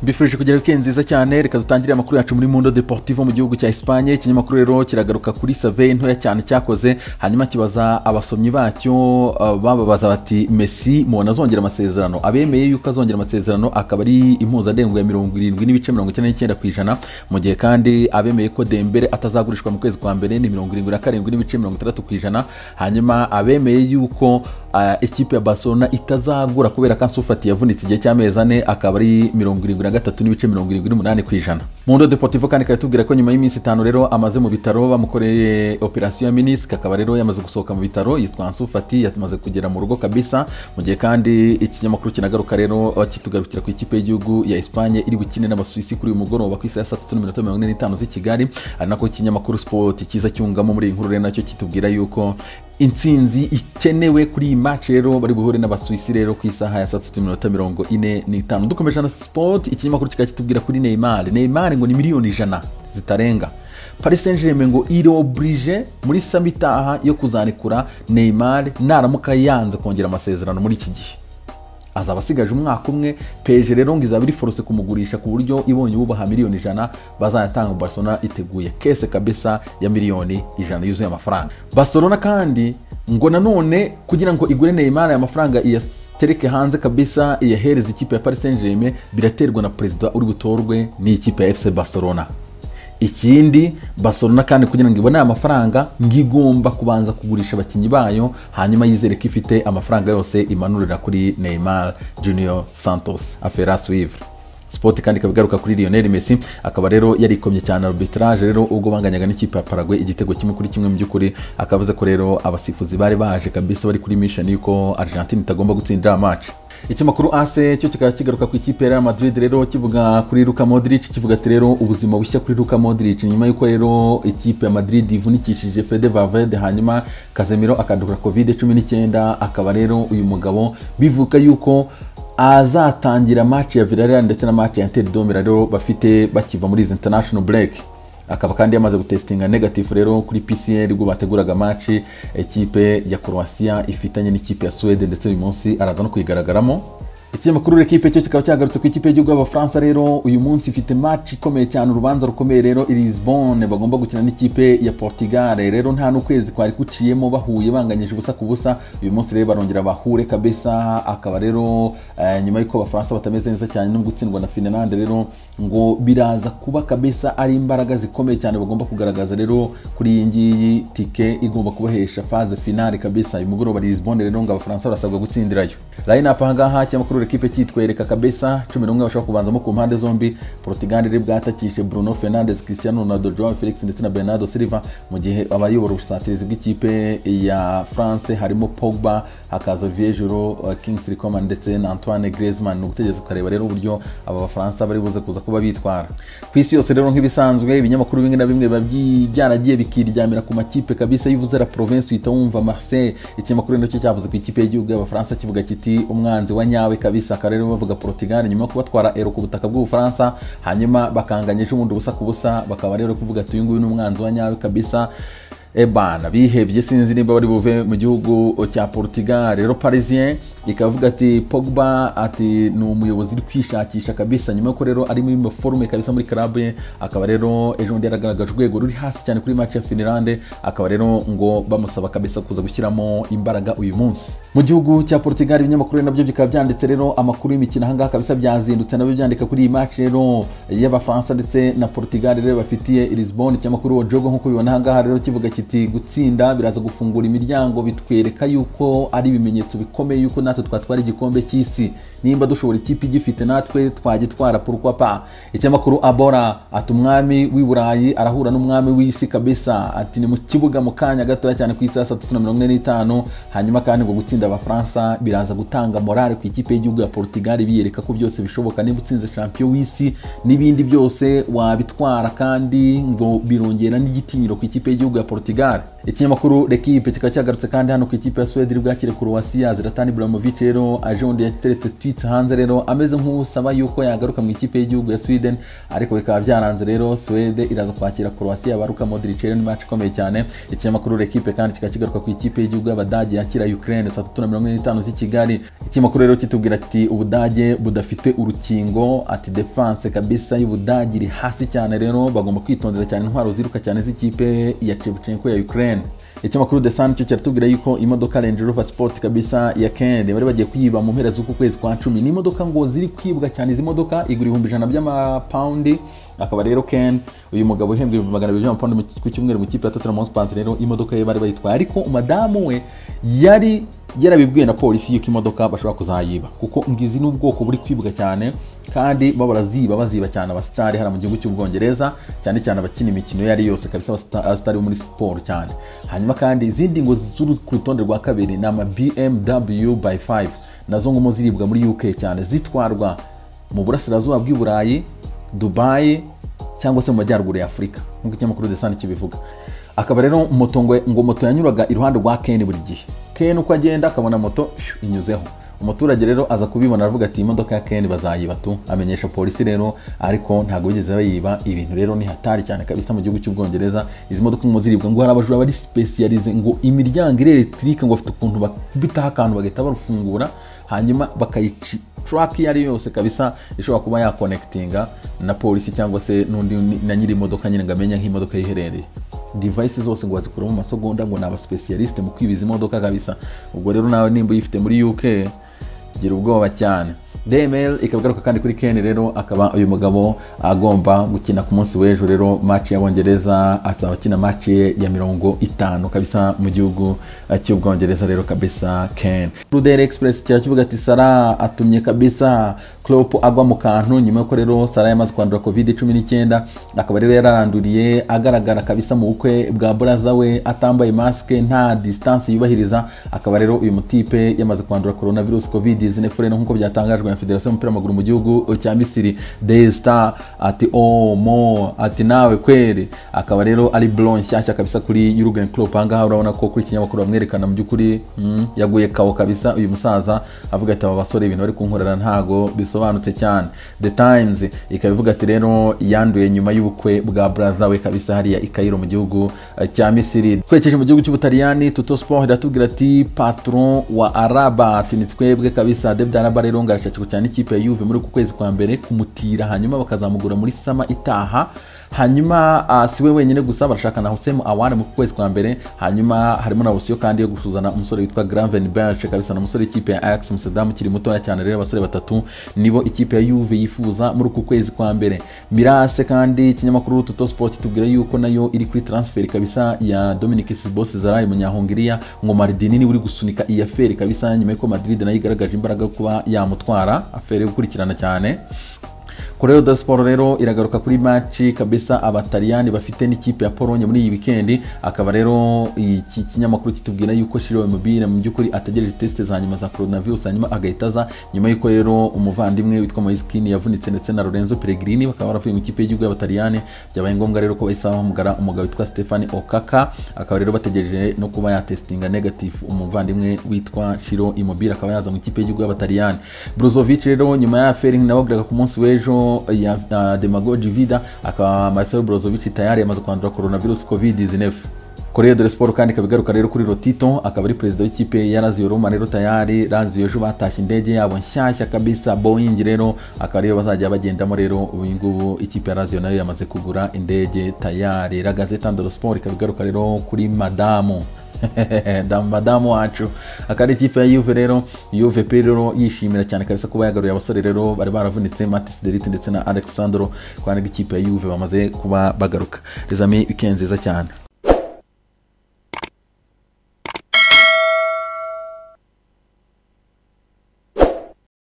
Mbifurije kugira weekend nziza cyane. Reka dutangire amakuru yacu muri Mundo Deportivo mu gihugu cya Espagne. Ikinyamakuru rero kiragaruka kuri survey ntoya cyane cyakoze, hanyuma kibaza abasomyi bacyo bababaza bati Messi mubona azongera amasezerano. Abemeye yuko azongera amasezerano akaba ari impuzadengo ya 70.99%, mu gihe kandi abemeye ko Dembele atazagurishwa mu kwezi kwa mbere ni 77.60%. Hanyuma abemeye yuko ekipe ya Barcelona itazagura kubera ko Ansu Fati yavunitse igihe cy'amezi ane akaba ari 73.78%. Mundo Deportivo kandi katubwira ko nyuma y'iminsi 5 rero amaze mu bitaro bamukoreye operation ya menisque, akaba rero yamaze gusohoka mu bitaro. Yitwa Ansu Fati, yamaze kugera mu rugo kabisa, mu gihe kandi ikinyamakuru kinagaruka rero kitugarukira ku ikipe y'igihugu ya Espagne iri gukina n'Abasuwisi kuri uyu mugoroba ku isaha 3:45 z'i Kigali. Ari nako ikinyamakuru Sport kiza cyungamo muri inkuru rero nacyo kitubwira yuko intsinzi ikenewe kuri iyi match rero bari buhure n'Abasuwisi rero ku isaha ya 3:45. Dukomeje na Sport, ikinyamakuru kikatubwira kuri Neymar ngo ni miliyoni 100 zitarenga. Paris Saint-Germain ngo iri oblige muri samitaha yo kuzanikura Neymar naramuka yanze kongera amasezerano muri iki gihe. Azaba asigaje umwaka umwe. PSG rero ngo izaba iri force kumugurisha ku buryo ibonye ububaha miliyoni 100 bazayatanga. Barcelona iteguye kese kabisa ya miliyoni 100 yuzuye amafaranga. Barcelona kandi ngo nanone kugira ngo igure Neymar ya mafaranga tereke hanze kabisa iyahereza ikipe ya Paris Saint-Germain biraterwa na president uri butorwe ni ikipe ya FC Barcelona. Ikindi Barcelona kandi kugira ngo ibone amafaranga ngigomba kubanza kugurisha abakinyi bayo, hanyuma yizere ko ifite amafaranga yose imanurira kuri Neymar Junior Santos afera suivre. Sport kandi kabigaruka kuri Lionel Messi, akaba rero yarikomye cyane arbitrage rero ubwo banganyaga n'ikipe ya Paraguay igitego kimwe kuri kimwe. Mu byukuri akavuze ko rero abasifuzi bari baje kabisa bari kuri mission yuko Argentine itagomba gutsindira match. Ikimakuru AC cyo kikaba kigaruka ku ikipe ya Real Madrid rero kivuga kuri Luka Modric, kivuga ati rero ubuzima bushya kuri Luka Modric nyuma yuko rero ikipe ya Madrid ivunikishije Fede Valverde, hanyuma Casemiro akandura COVID-19. Akaba rero uyu mugabo bivuga yuko azatangira match ya Villarreal ndetse na match ya Inter de Milan rero bafite bakiva muri international break. Akaba kandi yamaze gutestinga negative rero kuri PCR ubwo bateguraga match ekipe ya Croatia ifitanye n'ikipe ya Sweden, ndetse uyu munsi araza no kwigaragaramo. Ikinyamakuru L'Equipe cyo kikaba cyagarutse ku ikipe y'igihugu y'Abafaransa rero uyu munsi ifite match ikomeye cyane, urubanza rukomeye rero i Lisbonne bagomba gukina n'ikipe ya Portugal. Rero nta n'ukwezi kwari kuciyemo bahuye banganyije ubusa ku busa. Uyu munsi rero barongera bahure kabisa. Akaba rero nyuma y'uko Abafaransa batameze neza cyane no gutsindwa na Finland rero ngo biraza kuba kabisa ari imbaraga zikomeye cyane bagomba kugaragaza rero kuri iyi ngiyi tike igomba kubahesha phase finale kabisa. Uyu mugoroba Lisbonne rero ngo Abafaransa barasabwa gutsindirayo. Line up ahangaha ikinyamakuru L'Equipe kitwereka kabisa 11 bashaka kubanzamo ku mpande zombi. Portugal rero bwatakishe Bruno Fernandes, Cristiano Ronaldo, Joao Felix ndetse na Bernardo Silva, mu gihe abayobora ubusatirizi bw'ikipe ya France harimo Pogba, hakaza Olivier Giroud, Kingsley Coman ndetse na Antoine Griezmann. Ugutegeza ukareba rero uburyo aba Bafaransa bari buze kuza kuba bitwara. Ku isi yose rero nk'ibisanzwe ibinyamakuru bimwe na bimwe byaragiye bikiryamira ku makipe kabisa. Yivuze la province uhita wumva Marseille. Ikinyamakuru nacyo cyavuze ku ikipe y'igihugu y'Abafaransa kivuga kiti umwanzi wa nyawe kabisa. Akarere bavuga Portugal nyuma yo kubatwara ero ku butaka bw'Ubufaransa, hanyuma bakanganyije ubundi busa ku busa. Bakaba rero kuvuga ati uyu nguyu ni umwanzi wa nyawe kabisa. Ebana bihevye sinzi niba bari buve mu gihugu cya Portugal. Rero Parisien ikavuga ati Pogba ati ni umuyobozi uri kwishakisha kabisa nyuma yuko rero ari muri forume kabisa muri club ye. Akaba rero ejo ndi yaragaragaje urwego ruri hasi cyane kuri match ya Finland. Akaba rero ngo bamusaba kabisa kuza gushyiramo imbaraga uyu munsi. Mu gihugu cya Portugal ibinyamakuru nabyo bikaba byanditse rero amakuru y'imikino ahangaha kabisa byazindutse nabyo byandika kuri iyi match rero y'Abafaransa ndetse na Portugal rero bafitiye Lisbonne. Ikinyamakuru Ojogo nkuko bibona ahangaha rero kivuga kiti gutsinda biraza gufungura imiryango, bitwereka yuko ari ibimenyetso bikomeye yuko natwe twatwara igikombe cy'isi. Nimba dushobora ikipe igifite natwe twagitwara pourquoi pas. Ikinyamakuru Abora ati umwami w'i Burayi arahura n'umwami w'isi kabisa. Ati ni mu kibuga mu kanya gato cyane ku isaha 3:45. Hanyuma kandi ngo gutsinda Abafaransa biraza gutanga morale ku ikipe y'igihugu ya Portugal, biyereka ko byose bishoboka. Niba utsinze champion w'isi n'ibindi byose wabitwara, kandi ngo birongera n'igitinyiro ku ikipe y'igihugu ya Portugal Portugal. Ikinyamakuru L'Equipe kikaba cyagarutse kandi hano ku ikipe ya Sweden iri bwakire Croatia. Zlatan Ibrahimovic rero aje undi yateretse tweets hanze rero ameze nk'usaba yuko yagaruka mu ikipe y'igihugu ya Sweden, ariko bikaba byaranze rero. Sweden iraza kwakira Croatia baruka Modric rero ni match ikomeye cyane. Ikinyamakuru L'Equipe kandi kikaba kigaruka ku ikipe y'igihugu y'Abadage yakira Ukraine saa 3:45 z'i Kigali. Ikinyamakuru rero kitubwira ati Ubudage budafite urukingo, ati defense kabisa y'Ubudage iri hasi cyane rero bagomba kwitondera cyane intwaro ziruka cyane z'ikipe ya Shevchenko ya Ukraine. Ikinyamakuru The Sun cyo kiratubwira yuko imodoka Range Rover Sport kabisa ya Ken bari bagiye kuyiba mu mpera z'uku kwezi kwa 10. Ni imodoka ngo ziri kwibwa cyane, izi modoka igura 100 by'amapaundi. Akaba rero Ken uyu mugabo uhembwe 200 by'amapaundi ku cyumweru mu kipe ya Tottenham Hotspur rero imodoka ye bari bayitwaye, ariko madamu we yari yarabibwiye na polisi yuko imodoka bashobora kuzayiba kuko ngizi n'ubwoko buri kwibwa cyane, kandi baziba cyane abastari hara mu gihugu cy'Ubwongereza, cyane cyane abakina imikino yari yose kabisa, abastari muri sport cyane. Hanyuma kandi izindi ngo zuru ku rutonde rwa kabiri na BMW by 5 nazo ngo ziribwa muri UK cyane, zitwarwa mu burasirazuba bw'i Burayi, Dubai cyangwa se mu majyaruguru ya Afurika nk'uko ikinyamakuru The Sun kibivuga. Akaba rero moto yanyuraga iruhande rwa Ken buri gihe. Ken uko agenda akabona moto inyuzeho, umuturage rero aza kubibona aravuga ati imodoka ya Ken bazayiba tu, amenyesha polisi rero, ariko ntago bigeze bayiba. Ibintu rero ni hatari cyane kabisa mu gihugu cy'Ubwongereza. Izi modoka ngo ziribwa ngo hari abajura bari specialize ngo imiryango electrique ngo afite ukuntu bakubitaho akantu bagahita barufungura, hanyuma bakayica truck yari yose kabisa ishobora kuba ya connectinga na polisi cyangwa se n'undi na nyiri imodoka nyine ngamenya nk'imodoka yiherereye. Device zose ngo bazikura mu masegonda ngo naba specialist mu kwibiza imodoka kabisa. Ubwo rero nawe nimba uyifite muri UK gira ubwoba cyane. Daily Mail ikagaruka kandi kuri Ken rero, akaba uyu mugabo agomba gukina ku munsi w'ejo rero match y'Abongereza, azaba akina match ya 50 kabisa mu gihugu cy'Ubwongereza rero kabisa Ken. Daily Express cyakivuga ati Salah atumye kabisa Klopp agwa mu kantu nyuma yuko rero Salah yamaze kwandura COVID-19, akaba rero yararanduriye agaragara kabisa mu bukwe bwa brother we atambaye maske nta distance yubahiriza. Akaba rero uyu mutipe yamaze kwandura coronavirus COVID-19 nkuko byatangajwe na Federation y'umupira w'amaguru mu gihugu cya Misiri. The Star ati mo ati nawe kweri. Akaba rero ari blonde nshyashya kabisa kuri Jurgen Klopp. Ahangaha urabona ko kuri ikinyamakuru bamwerekana mu by'ukuri yaguye kawo kabisa uyu musaza, avuga ati aba basore ibintu bari kunkorera ntago bisobanutse cyane. The Times ikabivuga ati rero yanduye nyuma y'ubukwe bwa brother we kabisa hariya i Cairo mu gihugu cya Misiri. Twekeje mu gihugu cy'Ubutaliyani, Tutto Sport iratubwira ati patron wa Araba ati ni twebwe kabisa. David Alaba rero ngarashaka cyane ikipe ya Juve muri ku kwezi kwa mbere kumutira, hanyuma bakazamugura muri sama itaha. Hanyuma siwe wenyine gusa barashaka na Hosem Awane mu kwezi kwa mbere. Hanyuma harimo na option kandi yo gusuzana umusore witwa Gravenberch kabisa na umusore ikipe ya Ajax Amsterdam kiri mutoya cyane rero. Abasore batatu nibo ikipe ya Juve yifuza muri ku kwezi kwa mbere. Mirase kandi ikinyamakuru Tutto Sport tubwira yuko nayo iri kuri transfer kabisa ya Dominic Szoboszlai munyahungiria, ngo Maldini ni uri gusunika iyi affaire kabisa nyuma yuko Madrid nayo igaragaje imbaraga kuba yamutwara, affaire yo gukurikirana cyane. Corriere dello Sport rero iragaruka kuri match kabisa Abataliyani bafite n'ikipe ya Pologne muri iyi weekend. Akaba rero iki kinyamakuru kitubwira yuko Shiro Immobile mu by'ukuri ategereje test za nyuma za coronavirus, hanyuma agahitaza nyuma yuko rero umuvandimwe witwa Moise Kean yavunitse ndetse na Lorenzo Pellegrini bakaba baravuye mu ikipe y'igihugu y'Abataliyani. Byabaye ngombwa rero ko bahise bahamagara umugabo witwa Stefani Okaka, akaba rero bategereje no kuba yatestinga negative umuvandimwe witwa Shiro Immobile akaba yaza mu ikipe y'igihugu y'Abataliyani. Brozovic rero nyuma ya affaire nababwiraga ku munsi w'ejo ya Demagogi Vida, akaba Marcelo Brozovic tayari yamaze kwandura coronavirus COVID-19. Corriere dello Sport kandi kabigaruka rero kuri Lotito, akaba ari president w'ikipe ya Lazio Roma rero tayari Lazio ejo batashye indege yabo nshyashya kabisa Boeing rero, akaba rero bazajya bagendamo rero. Ubu ngubu ikipe ya Lazio nayo yamaze kugura indege tayari. La Gazzetta dello Sport kabigaruka rero kuri madamu wacu akari ikipe ya Juve rero. Juve rero yishimira cyane kabisa kuba yagaruye abasore rero bari baravunitse Matis Delite ndetse na Alexandro, kwandika ikipe ya Juve bamaze kuba bagaruka. Les amis, weekend nziza cyane.